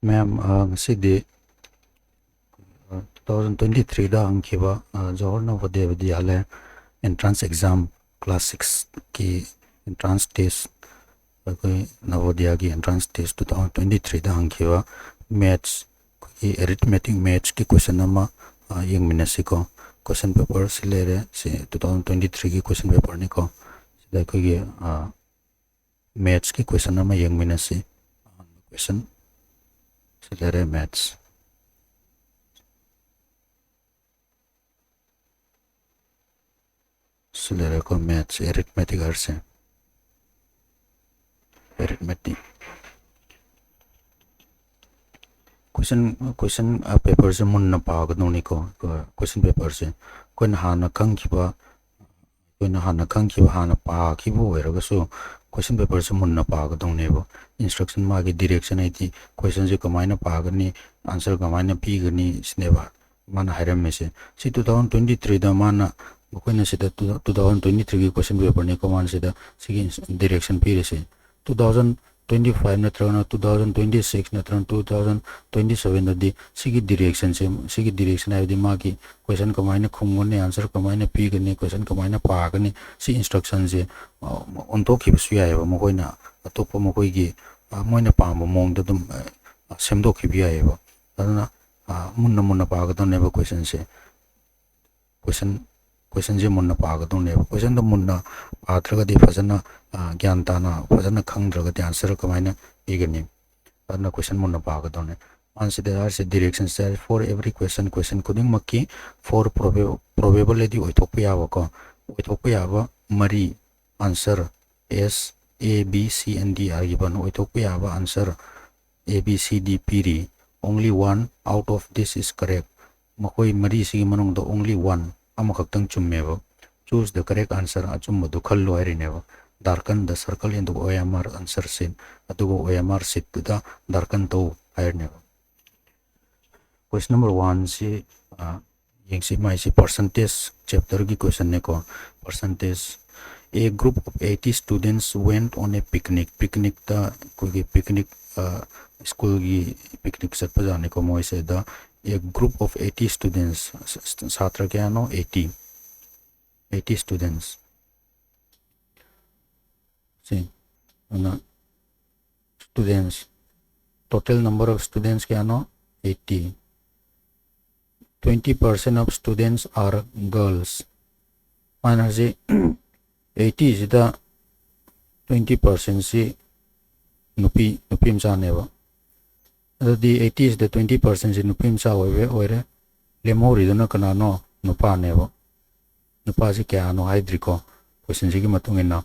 Ma'am, ngasi 2023 da angkiba Johor Navodaya Vidyalaya entrance exam class 6 ki entrance test koi Navodaya ki entrance test 2023 da angkiba maths ki arithmetic maths ki question nama yung minasiko question paper silere si 2023 ki question paper niko sida koi maths ki question nama yung minasi question silere maths silere ko maths arithmetic arse arithmetic question paper se mun na pa ga noni ko question paper se ko na hana kang kiba hana pa ki bo era ga so question paper se mun na pa ga dong ne bo instruction ma gi direction ai ti question je kamai na pa ga ni answer kamai na pi ga ni sne ba mana hairam me se si 2023 da mana ko na se da 2023 ki question paper ni ko man se da si direction pi re se 2025 natrana 2026 natrana 2027 dadi sigi direction se sigi direction ai di ma ki question kamaina khungone answer kamaina pi gani question kamaina pa gani si instruction je on to ki su ya ba mo koina atop mo koi gi moina pa mo mong da dum semdo ki bi ya ba adana munna pa ga don ne ba question se question je munna pa ga don ne question da munna pa tra ga di fajana gyan ta na fajana khang dra ga di answer kamaina igani adna question munna pa ga don ne answer there are direction set for every question kuding makki for probability oithok ya ba ko oithok ya ba mari answer s a b c and d are given oithok ya ba answer a b c d p ri only one out of this is correct makoi mari si manung do only one amakhaktang chumme ba choose the correct answer achum du khallo ari ne ba darkan the circle in the OMR answer sin adugo OMR sit da darkan to air ne ba question number 1 si yengsi mai si percentage chapter ki question ne ko percentage a group of 80 students went on a picnic ta koi picnic school ki picnic sat pa jane ko moi se da a group of 80 students छात्र क्या no 80 students see na students total number of students क्या no 80 20% of students are girls माना से 80 से दा 20% से नुपी मचाने बा the 80 is the 20% in nupim sa oire lemori dona kana no nupa nebo nupa si kya no hydrico question ji matung ina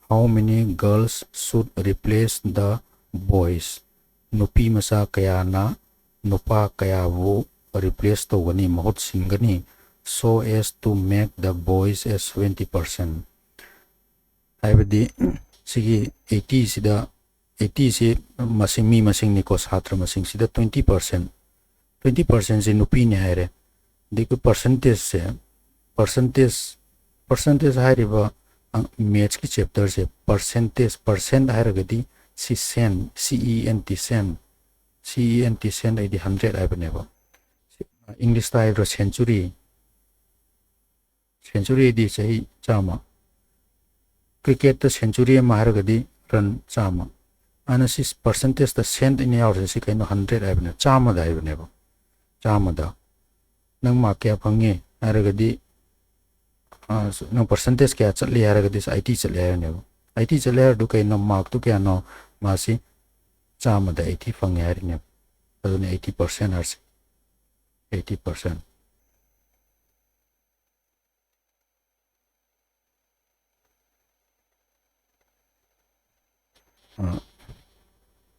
how many girls should replace the boys nupi masa kaya na nupa kaya wo replace to gani mahot singani so as to make the boys as 20% haibadi sigi 80 sida 80 से masing mi masing ni ko छात्र masing sida 20% से नुपी ने है रे देखो percentage है रे बा मैथ्स की चैप्टर से परसेंट है रे गदी cent cent आई 100 आई बने बा इंग्लिश ता है सेंचुरी दी सही चामा क्रिकेट तो सेंचुरी में है रे गदी run Chama analysis percentage the cent in our se kaino 100 aibne chama da aibne ba chama da nang ma kya phangi aragadi no percentage kya chatli aragadi IT chatli ne IT chatli du kaino mark tu kya no ma si chama da 80 phangi ari ne adune 80% arse 80%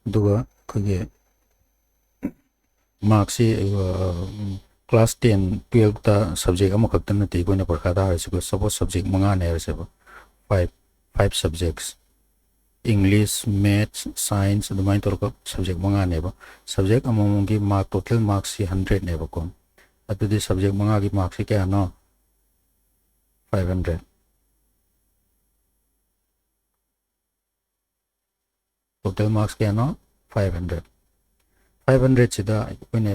duga kage marks class 10 12 ta subject ama khaktan na te ko na parkha da ko suppose subject manga ne se 5 subjects English maths science the main tor ko subject manga ne ba subject among ki mark total marks 100 ne ba ko atu de subject manga ki marks kya no 500 total marks kya no 500 500 sida aikoina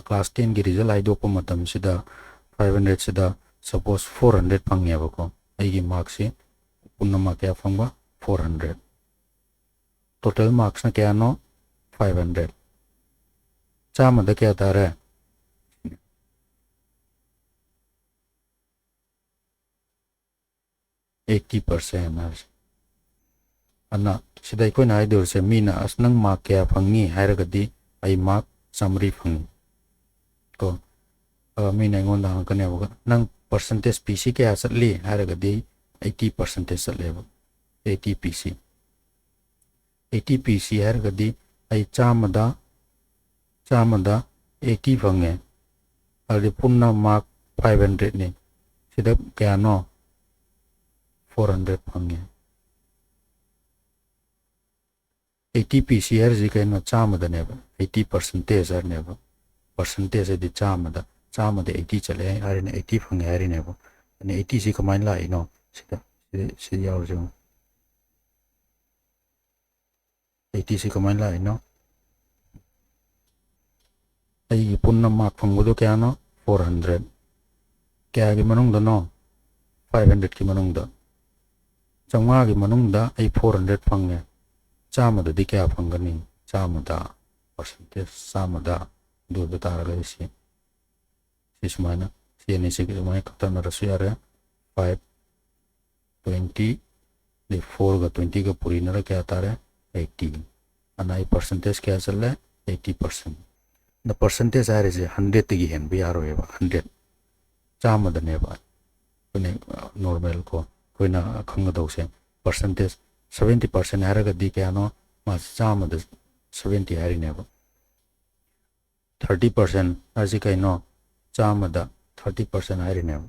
class 10 gi result ai dok matam sida 500 sida suppose 400 phangya ba ko aigi marks si punna ma kya phangba 400 total marks na kya no 500 chama da kya tare 80% ana sida aikoina ai dur se mina asnang mark kya phangi hairagadi ai mark summary phangi ko mina ngon da kan ne ba nang percentage pc kya satli hairagadi 80% satleba 80 pc 80 pc hairagadi ai chamada 80 phange ari punna mark 500 ne sida kya no 400 phange 80 PCR ji kaino chamada neba 80 percentage ar neba percentage di chamada 80 chale ari ne 80 phange ari neba ne 80 si kamain la ino sida si yaw jo 80 si kamain la ino ai punna mark phangbudo kya no 400 kya gi manung da no 500 ki manung da changwa gi manung da ai 400 phange chamada di kya phangani chamada percentage chamada do da taraga si sumana si ne si gi mai katana rasu yare 5 20 the 4 ga 20 ga puri na kya tare 80 anai percentage kya challe 80% the percentage are is 100 gi hen bi aro eba 100 chamada ne ba kone normal ko koina khanga dose percentage 70% haraga di kya no ma chamada 70 hari ne ba 30% asi kai no chamada 30% hari ne ba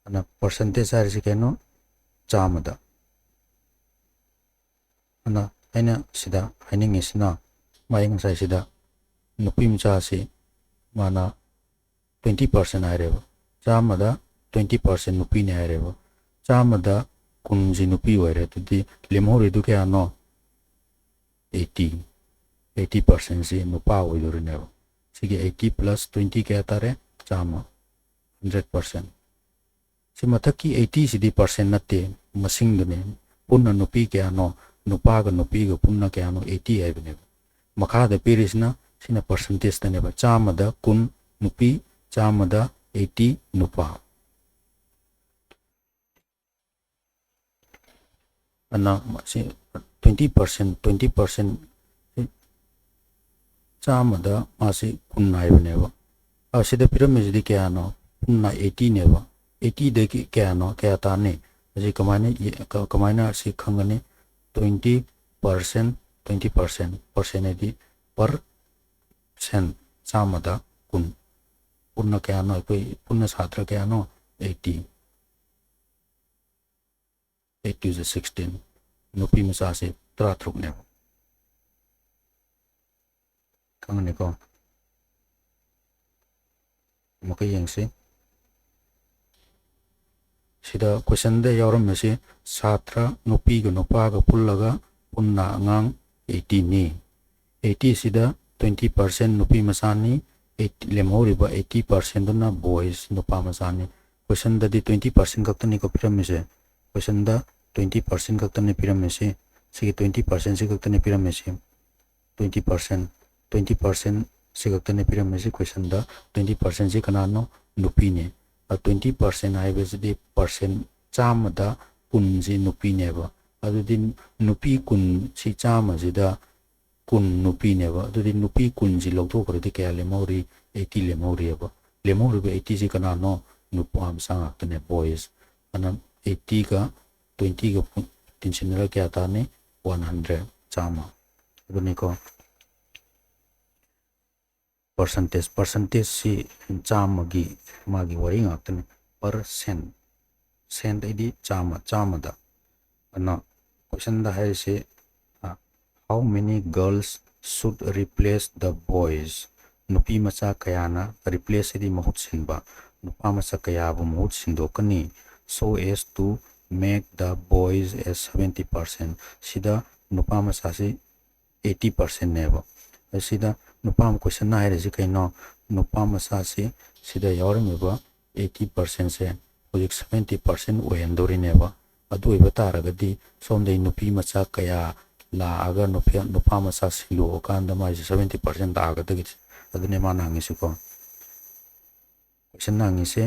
ana percentage hari si kai no chamada ana aina sida haining isna maing sai sida nupi mcha si mana 20% hai reba chamada 20% nupi ne hai reba chamada kunji nupi wai re tudi lemhori du kya no 80% si nupa wai dur ne ba sige 80 plus 20 kya tare chama 100% si mathaki 80 si di percent natte masing du ne punna nupi kya no nupa ga nupi ga punna kya no 80 hai bne makha da piris na sina percentage da ne ba chamada kun nupi chamada 80 nupa ana si 20% chamada masi kun nai bne ba asida pyramid di kya no punna 80 ne ba 80 de ki kya no kya ta ne ji kamaina si khangani 20% di per cent chamada kun punna kya no koi punna satra kya no 80 to 16 nupi masa se tra truk ne kang ne ko mokai yang se sida question de yoram me se satra nupi ga nupa ga pullaga punna angang 80 ni 80 sida 20% nupi masani 8 lemhori ba 80% na boys nupa masani question da di 20% kaktani ko pyramid se question da 20% kaktani pyramid se sige 20% se kaktani pyramid se 20% se kaktani pyramid se question da 20% se kanano nupi ne a 20% ai be di percent chamada kunji nupi ne ba adu din nupi kun si chama jida kun nupi ne ba adu din nupi kun ji logdo kore di kya lemori 80 lemori ba lemori be 80 si kanano nupam sanga tane boys ana 80 ka 20 ka tinsinera kya ta ne 100 chama adu ne ko percentage si chama gi magi wari ngakne percent cent idi chama da ana question da hai se how many girls should replace the boys nupi macha kayana replace idi mahut sinba nupa macha kaya bu mahut sindo kani so as to make the boys as 70% sida nupa macha si 80% नेब असिदा नुपा म question ना है कहीं नुपा मचा से सिदा यावरमेब 80% से हजिक 70% ओहनदोरीनेब अदुइब तारगदी सोमदे नुपी मचा कया लागा नुपा मचा सिलो कांद माइसे 70% तागदगी अदुने मा नांगिसिको question नांगिसे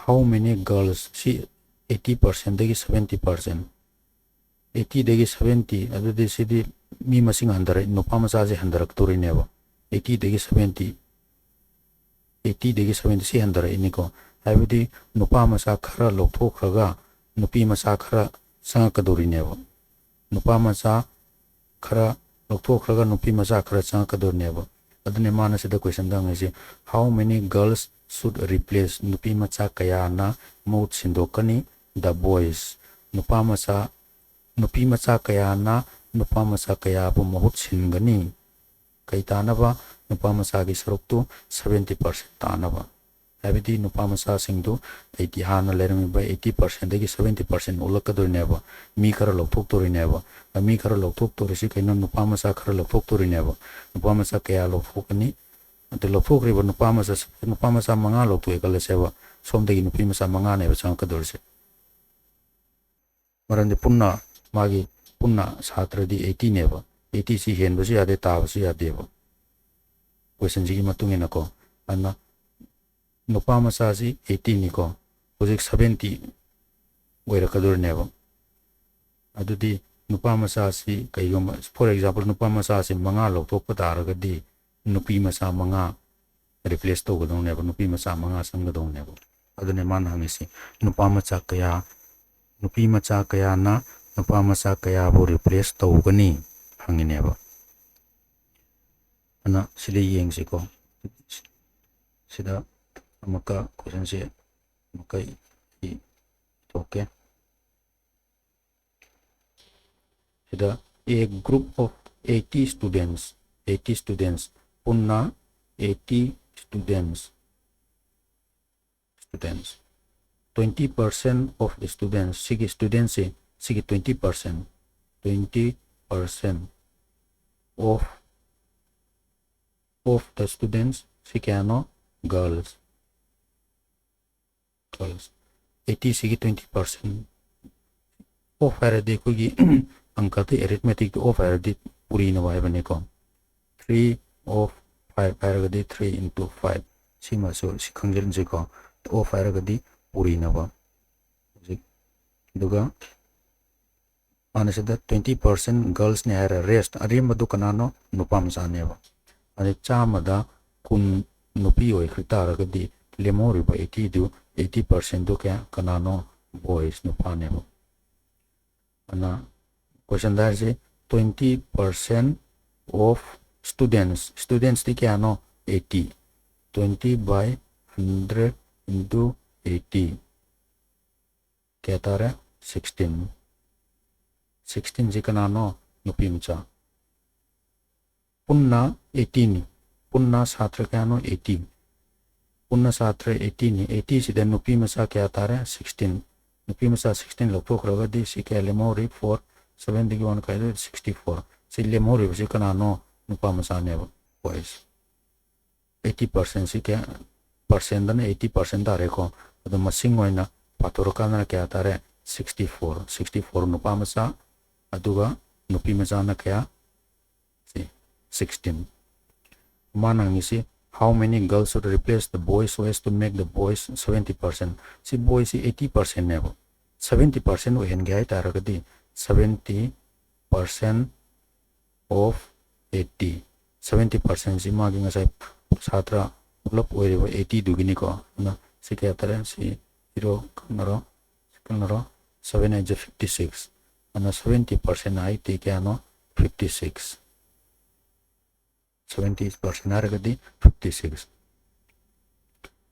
how many girls see 80% degi 70% 80 degi 70 adudi sidi mi masing handare nupa macha je handarak tori nebo 80 degi 70 80 degi 70 si handare iniko habidi nupa macha khara lokthokraga nupi macha khara sanga kadori nebo nupa macha khara lokthokraga nupi macha khara sanga kadori nebo adune mana sida question dang is how many girls should replace nupi macha kaya na mout sindokani the boys nupa macha kaya na nupa macha kaya bu mohut singani kai tanaba nupa macha gi saruktu 70% tanaba habidi nupa macha singdu 80 hana lermi by 80% degi 70% ulakador neba mi khara lokthok tori neba mi khara lokthok tori si kaino nupa macha khara lokthok tori neba nupa macha kaya lokthokani ante lokthok riba nupa macha manga loktu ekala seba somdegi nupi macha manga neba changkador se marande punna magi punna satra di 80 neba 80 si hen basi ade ta basi ade ba question ji matung ina ko anna nupa macha si 80 ni ko hojik 70 oira kadur neba adudi nupa macha si kaigoma for example nupa macha si manga lokthok pa taragadi nupi macha manga replace to godong neba nupi macha manga samgadong neba adune man hangisi nupa macha kaya na nupa macha kaya bu replace to gani hangineba ana sida yengsi ko sida amaka question se amaka I okay sida a group of 80 students punna 80 students 20% of the students sige 20% of the students sikano girls 80 sige 20% of arade kogi angka te arithmetic to of arade puri na wai bane ko 3 of 5 arade 3 into 5 sima so sikhangel je ko of arade puri na ba duga anasida 20% girls ne ara rest ari madu kanano nupam sa ne ba ani chamada kun nupi oi khita ragadi lemori ba 80% do kya kanano boys nupa ne ba ana question dar se 20% of students di kya no 80 20 by 100 into 80 kya tara 16 ji kanano nupi macha punna 18 punna satra kano 80 punna satra 80 ni 80 sida nupi macha kya tara 16 nupi macha 16 lokthok ragadi sikya lemori 4 7 digi 1 kaida 64 si lemori si kanano nupa macha ne boys 80% sikya percent dan 80% dare ko adu masing oina patorokana kya tare 64 nupa macha aduga nupi macha na kya 16 manang isi how many girls should replace the boys so as to make the boys 70% si boys 80% nebo 70% ohen gai taragadi 70% of 80 70% si magi ngasai satra ulap oire 80 dugini ko na sikya tare si 0 kanaro 7 is 56 ana 70% ai ti kya no 56 70% aragadi 56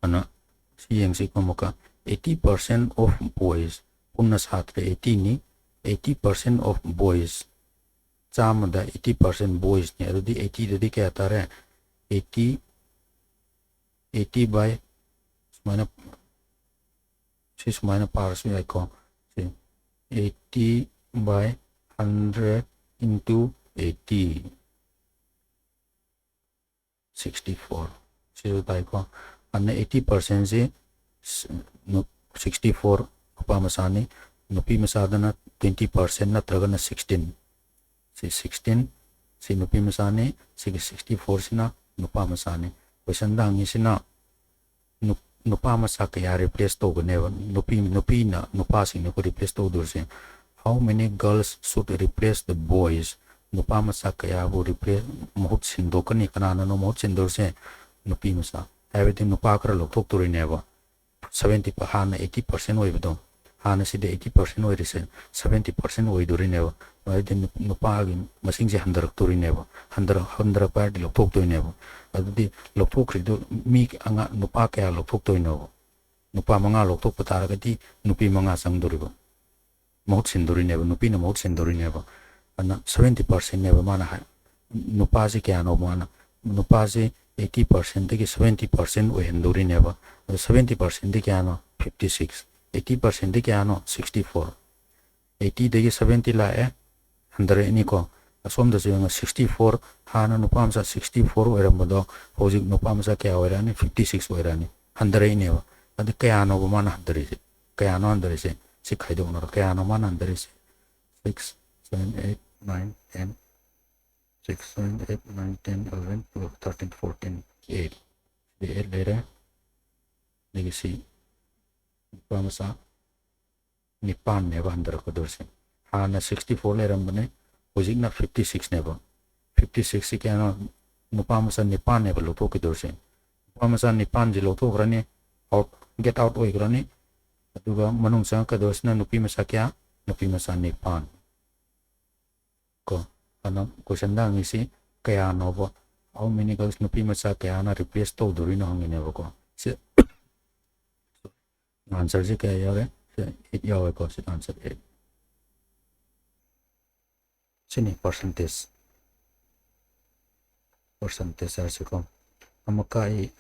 ana si komoka 80% of boys punna satra 80 ni 80% of boys chamada 80% boys ni arudi 80 dadi kya tare 80 by sumana parsu ai ko 80 by 100 into 80 64 siyo tayo ko anna 80% si 64 nupa masani nupi masada na 20% na traga na 16 si 16 si nupi masani si 64 sina nupa masani question dangi sina nupa masa kaya replace to ganeva nupi na nupa sing ko replace to durse how many girls should replace the boys nupa masa kaya wo replace mohut sindo kani kanana no mohut sindo se nupi masa everything nupa kra lokthok turi neva 70 pa hana 80% oibdo hana side 80% oirise 70% oiduri neva everything nupa gi masing se 100 turi neva 100 pa di lokthok turi neva adudi lokthok rido mi anga nupa kaya lokthok turi neva nupa manga lokthok patara gati nupi manga sangduribo mohut sinduri neva nupi na mohut sinduri neva ana 70% neva mana hai nupa si kya no mana nupa si 80% degi 70% ohenduri neva 70% degi kya no 56 80% degi kya no 64 80 degi 70 la 100 ni ko asom da yung 64 hana nupa amsa 64 oirambado hojik nupa amsa kya oirani 56 oirani 100 neva adi kya no mana 100 kya no 100 se si khaido no kya no mana 100 se 6 7 8 9 10 6 7 8 9 10 11 12 13 14 8 di 8 later legacy pamasa nipan neva 100 ko dorse hana 64 lerambane hojik na 56 neva 56 si kya nupamasa nipan neva loto ki dorse nupamasa nipan ji loto grani out get out oi grani aduga manung sa ka dorsna nupi masa kya nupi masa nipan ko ano question dang isi kaya no bo how many girls nupi masa kaya na replace to duri no hangine bo ko si answer ji kaya yare it yawe ko si answer 8 sini percentage ar si ko amakai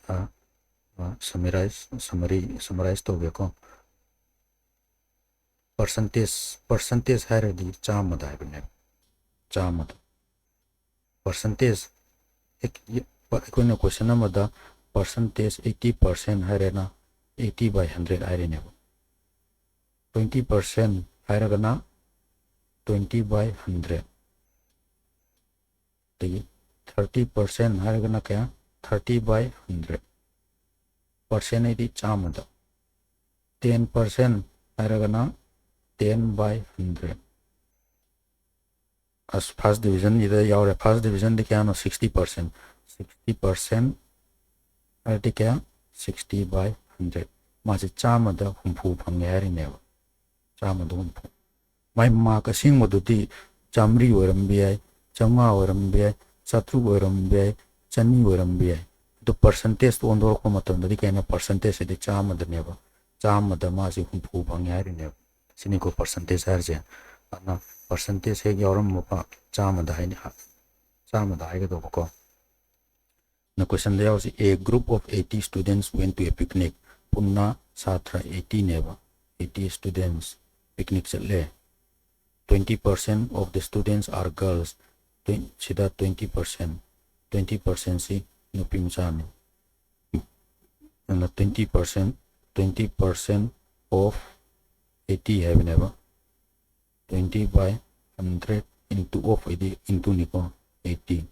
summarize to be ko percentage hai di chama da bne chama percentage ek question amada percentage 80% hai na 80 by 100 hai ne 20% hai na 20 by 100 30% hai na kya 30 by 100 percent idi chama da 10% hai na 10 by 100 as first division either your first division de kya no 60% ati kya 60 by 100 ma se chama da humpu phang yari ne chama da humpu mai ma ka sing mo di chamri oram bi ai changa oram bi ai satru oram bi ai chani oram bi ai the percentage to ondor ko matam da di percentage de chama da ne ba chama da ma se humpu phang yari ne sini ko percentage har je ana percentage he yoram mo pa chama da hai ga do ko na question there was a group of 80 students went to a picnic punna satra 80 neva 80 students picnic chatle 20% of the students are girls sida 20% si nupi mchani and 20% of 80 have never 20 by 100 into of into niko 80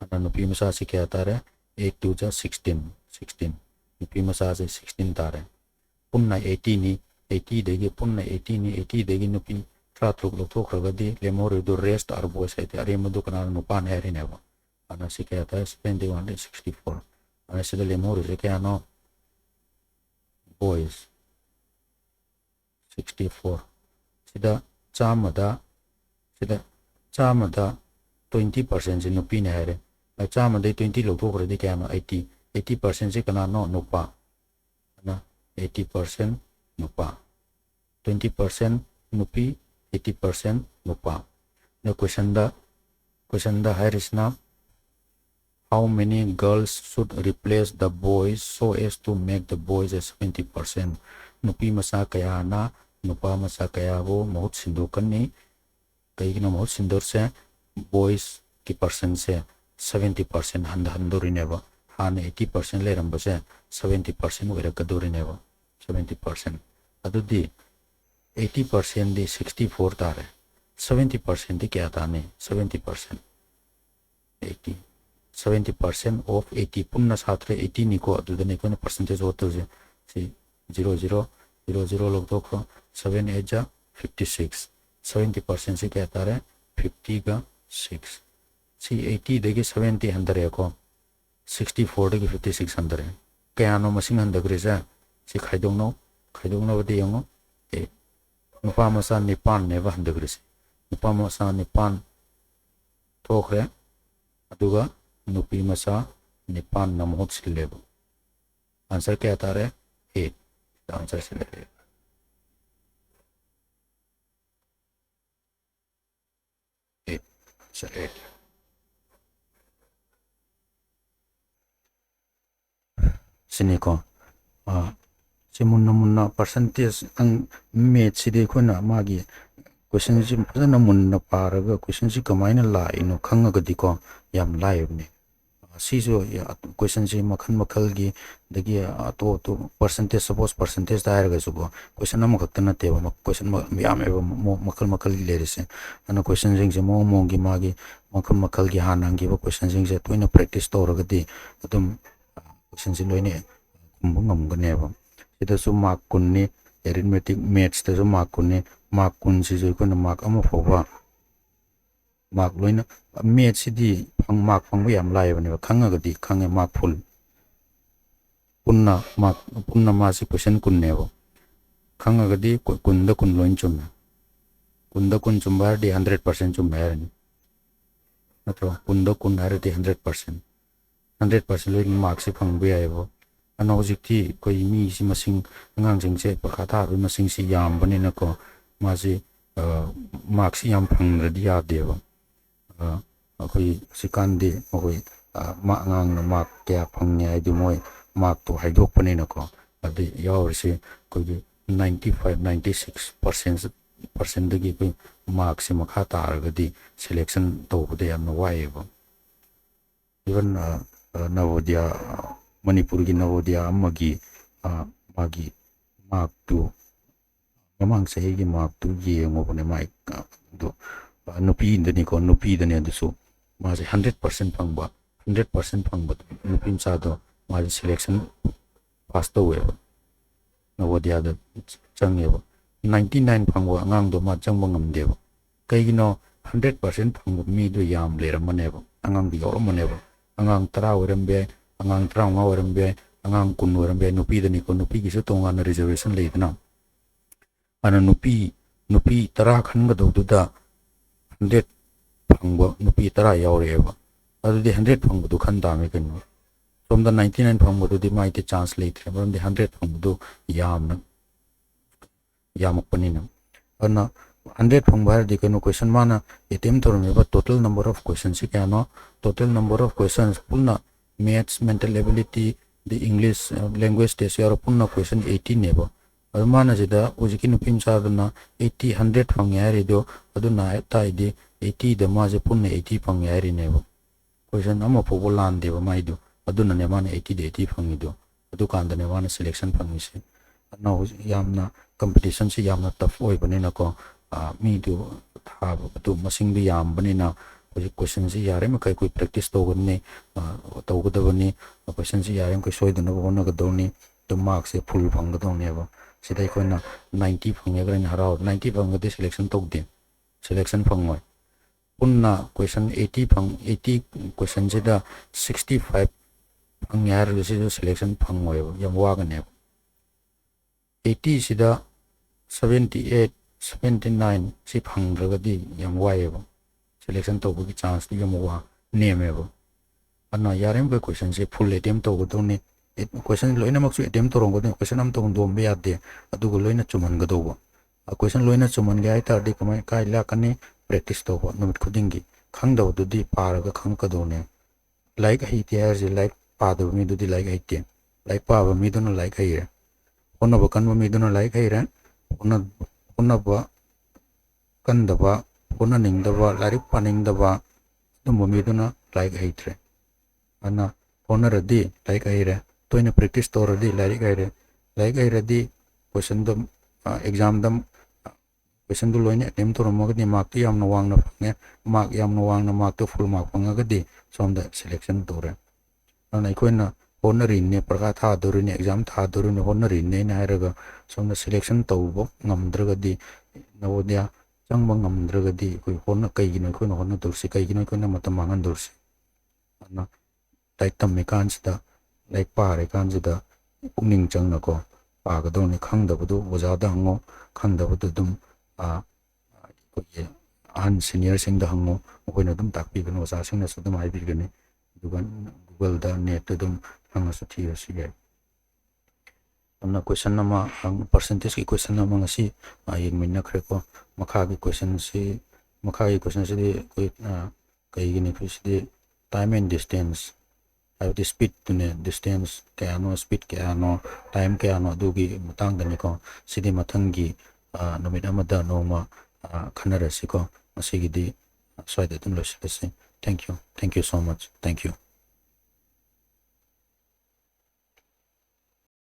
ana nupi masa si kya tare 8 to 16 nupi masa se 16 tare punna 80 ni 80 degi punna 80 ni 80 degi nupi tratluk lo to khagadi lemore do rest are boys ite are madu kana nupan heri never ana si kya tare 164 ana sida lemore se kya no boys 64 sida chamada 20% si nupi ne hai re chamada 20 lo to kore di kya no 80% si kana no nupa na 80% nupa 20% nupi 80% nupa the question da hai risna how many girls should replace the boys so as to make the boys as 70% nupi masa kaya na nupa masa kaya wo mohut sindukan ni कई की नमो सिंदूर से boys की percent से 70% हंदोरिनेब हाँ 80% ले रंब से 70% वेरकदोरिनेब 70% अदुदी 80% दी 64 तारे 70% दी क्या ताने 70% 80 70% of 80 पुन्ना साथरे 80 निको अदुदने को परसेंटेज होता है सी 00 लोग तो को 7 8 जा 56 70% से क्या तारे 50 का 6 सी 80 देगी 70 हंडर है को 64 देगी 56 हंडर है क्या नो मशीन हंडर ग्रेज़ सी खाइदोंनो बदे यंगो ए नुपा मसा निपान ने वह हंडर ग्रेज़ नुपा मसा निपान थोक रहे अदुगा नुपी मसा निपान नमोद सिलेब आंसर क्या आता है 8 आंसर से ले चलिए सिनिको मुन्ना मुन्ना परसेंटेज मेथ से खोना मागी क्वेश्चन से फजन मुन्ना पारग क्वेश्चन से कमायन लाइनो खंगगदिको याम लाइबने सीजो क्वेश्चन से मखन मखल की दगी तो परसेंटेज सपोज परसेंटेज दायरगा सुबो क्वेश्चन अम खक्त नतेबा क्वेश्चन याम एबो मखल मखल की लेरिसे अन क्वेश्चन जिंग से मोंग की मागी मखल मखल की हानांगी बो क्वेश्चन जिंग से तोइना प्रैक्टिस तौरगदी अदुम क्वेश्चन से लोइने कुंबो ngमगनेबा सिदसु मार्क कुन्नी एरिथमेटिक मैथ्स तसु मार्क कुन्नी मार्क कुन सिजो कोना मार्क अम फोबा मार्क लोइना मैथ्स सिदी मार्क फंगबो याम लाइबनेबा खंगगदी खंगे मार्क फुल पुन्ना मासी क्वेश्चन कुन्नेबो खंगगदी कुंद कुन लोइन चुमे कुंद कुन चुम्बारदी 100% चुम्बे यारनी नत्रो कुंद कुन हारदी 100% लोइन मार्क से फंगबो याइबो अना हजिक्ति कोई मी सि मसिंग अंगांग से पखाता बे मसिंग सि याम बनेना को मासी मार्क सि याम फंगरदी यादेबो अखोई सिकांदी अखोई मा अंगांग मार्क क्या फंगने आइदु मोय मार्क तो हाइदोकपनेना को अदि यावरसे कोई 95 96% दगी कोई मार्क से मखा तारगदी सिलेक्शन तौबदे याम वाइबो इवन नवोदय मणिपुर की नवोदय अमगी मागी मार्क टू ममांग सही की मार्क टू ये ngobने माइक दो नुपी इंदनिको नुपी दने दुसु माजे 100% फंगबा 100% फंगबा नुपी मसादो माजे सिलेक्शन पास तौवेबा नवोदय द चंगेबा 99 फंगबा अंगांग दो मा चंगबा ngamदेबा कईगिनो 100% फंगबा मी दो याम लेरमनेबा अंगांग दि योरमनेबा अंगांग 10 ओरमबे अंगांग 30 ओरमबे अंगांग 10 ओरमबे नुपी दनिको नुपी गिसु तोंगाना रिजर्वेशन लेदना अना नुपी 10 खनगदौदुदा 100 फंगबा नुपी 10 यावरेबा अदुदि 100 फंगबदु खनदामे कनो सोमदा 99 फंगबदुदि माइते चांस लेथ्रे मरमदि 100 फंगबदु यामकपनिना अना 100 फंगबा हरदि कनो क्वेश्चन माना अटेम्प्ट तोरमेबा टोटल नंबर ऑफ क्वेश्चंस से क्या नो टोटल नंबर ऑफ क्वेश्चंस पुन्ना maths mental ability the English language test यार पुन्ना क्वेश्चन 80 नेबो माना जिदा उजिकी नुपिम सादना 80 100 फंगे यारिदो अदुना ताइदि 80 द माजे पुन्ना 80 फंगे यारिनेबो क्वेश्चन अमा फोबो लांदेबो माइदो अदुना ने माना 80 द 80 फंगिदो अदु कांदने माना सिलेक्शन फंगिसे ना यामना कंपटीशन से यामना टफ ओइबनेना को मीदो थाब अदु मसिंग दि याम बनेना क्वेश्चन से यारे में कोई प्रैक्टिस तौगने तौगदबनी क्वेश्चन से यारे कोई सोइदन होनगदौनी तो मार्क्स से फुल फंगदौनेबो सिदा कोना 90 फंगेग्रन हराव 90 फंगदे सिलेक्शन तौदे सिलेक्शन फंगोय पुन्ना क्वेश्चन 80 क्वेश्चन से 65 फंग यार से सिलेक्शन फंगोय यम वागनेबो 80 सिदा 78 79 से फंगरगदी यम वायबो सिलेक्शन तौबगी चांस दी यम वा नेमेबो अना यारेम कोई क्वेश्चन से फुल अटेम्प्ट तौगदौनी क्वेश्चन लोइना मक्सु अटेम्प्ट तौरंगदे क्वेश्चन अम तौं दोम यादे अदुगो लोइना चुमनगदौबो क्वेश्चन लोइना चुमनगे आइतारदि कमाय काय लाकने प्रैक्टिस तौबो नुमित खुदिंगी खंगदौदुदि पारगा खंगकदौने लाइक हइते यारजे लाइक पादब मिदुदि लाइक हइते लाइक पाबा मिदुना लाइक हइरे होनबो कनबो मिदुना लाइक हइरे होनबो कंदबा ꯍꯣꯠꯅ ꯅꯤꯡꯗꯕ ꯂꯥꯏꯔꯤꯛ ꯄꯥꯅꯤꯡꯗꯕ ꯑꯗꯨꯝꯕ ꯃꯤꯗꯨꯅ ꯂꯥꯏꯔꯤꯛ ꯍꯩꯇ꯭ꯔꯦ ꯑꯗꯨꯅ ꯍꯣꯠꯅꯔꯗꯤ ꯂꯥꯏꯔꯤꯛ ꯍꯩꯔꯦ ꯇꯣꯏꯅ ꯄ꯭ꯔꯦꯛꯇꯤꯁ ꯇꯧꯔꯗꯤ ꯂꯥꯏꯔꯤꯛ ꯍꯩꯔꯦ ꯂꯥꯏꯔꯤꯛ ꯍꯩꯔꯗꯤ ꯀꯣꯏꯁꯟꯗꯣ ꯑꯦꯛꯖꯥꯝꯗ ꯀꯣꯏꯁꯟꯗꯨ ꯂꯣꯏꯅ ꯑꯦꯇꯦꯝ ꯇꯧꯔꯝꯃꯒꯗꯤ ꯃꯥꯔꯛꯇꯨ ꯌꯥꯝꯅ ꯋꯥꯡꯅ ꯐꯪꯉꯦ ꯃꯥꯔꯛ ꯌꯥꯝꯅ ꯋꯥꯡꯅ ꯃꯥꯔꯛꯇꯨ ꯐꯨꯜ ꯃꯥꯔꯛ ꯐꯪꯉꯒꯗꯤ ꯁꯣꯝꯗ ꯁꯦꯂꯦꯛꯁꯟ ꯇꯧꯔꯦ ꯑꯗꯨꯅ ꯑꯩꯈꯣꯏꯅ ꯍꯣꯠꯅꯔꯤꯅꯦ ꯄꯔꯤꯈꯥ ꯊꯥꯗꯣꯔꯤꯅꯦ ꯑꯦꯛꯖꯥꯝ ꯊꯥꯗꯣꯔꯤꯅꯦ ꯍꯣꯠꯅꯔꯤꯅꯦꯅ ꯍꯥꯏꯔꯒ ꯁꯣꯝꯗ ꯁꯦꯂꯦꯛꯁꯟ ꯇꯧꯕ ꯉꯝꯗ꯭ꯔꯒꯗꯤ ꯅꯕꯣꯗꯤꯌꯥ ꯆꯪꯕ ꯉꯝꯗ꯭ꯔꯒꯗꯤ ꯑꯩꯈꯣꯏ ꯀꯩꯒꯤꯅꯣ ꯑꯩꯈꯣꯏꯅ ꯍꯣꯠꯅꯗꯧꯔꯤꯁꯤ ꯀꯩꯒꯤꯅꯣ ꯑꯩꯈꯣꯏꯅ ꯃꯇꯝ ꯃꯥꯡꯍꯟꯗꯧꯔꯤꯁꯤ ꯑꯗꯨꯅ ꯂꯥꯏꯔꯤꯛ ꯇꯝꯃꯤꯀꯥꯟꯁꯤꯗ ꯂꯥꯏꯔꯤꯛ ꯄꯥꯔꯤꯀꯥꯟꯁꯤꯗ ꯄꯨꯛꯅꯤꯡ ꯆꯪꯅꯀꯣ ꯄꯥꯒꯗꯧꯅꯤ ꯈꯪꯗꯕꯗꯨ ꯑꯣꯖꯥꯗ ꯍꯪꯉꯣ ꯈꯪꯗꯕꯗꯨ ꯑꯗꯨꯝ ꯑꯩꯈꯣꯏꯒꯤ ꯑꯍꯟ ꯁꯤꯅꯤꯌꯔꯁꯤꯡꯗ ꯍꯪꯉꯣ ꯃꯈꯣꯏꯅ ꯑꯗꯨꯝ ꯇꯥꯛꯄꯤꯒꯅꯤ ꯑꯣꯖꯥꯁꯤꯡꯅꯁꯨ ꯑꯗꯨꯝ ꯍꯥꯏꯕꯤꯒꯅꯤ ꯑꯗꯨꯒ ꯒꯨꯒꯜꯗ ꯅꯦꯠꯇ ꯑꯗꯨꯝ ꯍꯪꯉꯁꯨ ꯊꯤꯔꯁꯨ ꯌꯥꯏ ꯑꯗꯨꯅ ꯀꯣꯏꯁꯟ ꯑꯃ ꯄꯔꯁꯦꯟꯇꯦꯖꯀꯤ ꯀꯣꯏꯁꯟ ꯑꯃ ꯉꯁꯤ ꯌꯦꯡꯃꯤꯟꯅꯈ꯭ꯔꯦꯀꯣ ꯃꯈꯥꯒꯤ ꯀꯣꯏꯁꯟꯁꯤꯗꯤ ꯑꯩꯈꯣꯏ ꯀꯩꯒꯤꯅꯤ ꯑꯩꯈꯣꯏꯁꯤꯗꯤ ꯇꯥꯏꯝ ꯑꯦꯟ ꯗꯤꯁꯇꯦꯟꯁ ꯍꯥꯏꯕꯗꯤ ꯁ꯭ꯄꯤꯠꯇꯨꯅꯦ ꯗꯤꯁꯇꯦꯟꯁ ꯀꯌꯥꯅꯣ ꯁ꯭ꯄꯤꯠ ꯀꯌꯥꯅꯣ ꯇꯥꯏꯝ ꯀꯌꯥꯅꯣ ꯑꯗꯨꯒꯤ ꯃꯇꯥꯡꯗꯅꯤꯀꯣ ꯁꯤꯗꯤ ꯃꯊꯪꯒꯤ ꯅꯨꯃꯤꯠ ꯑꯃꯗ ꯅꯣꯡꯃ ꯈꯟꯅꯔꯁꯤꯀꯣ ꯉꯁꯤꯒꯤꯗꯤ ꯁ꯭ꯋꯥꯏꯗ ꯑꯗꯨꯝ ꯂꯣꯏꯁꯤꯜꯂꯁꯤ thank you so much thank U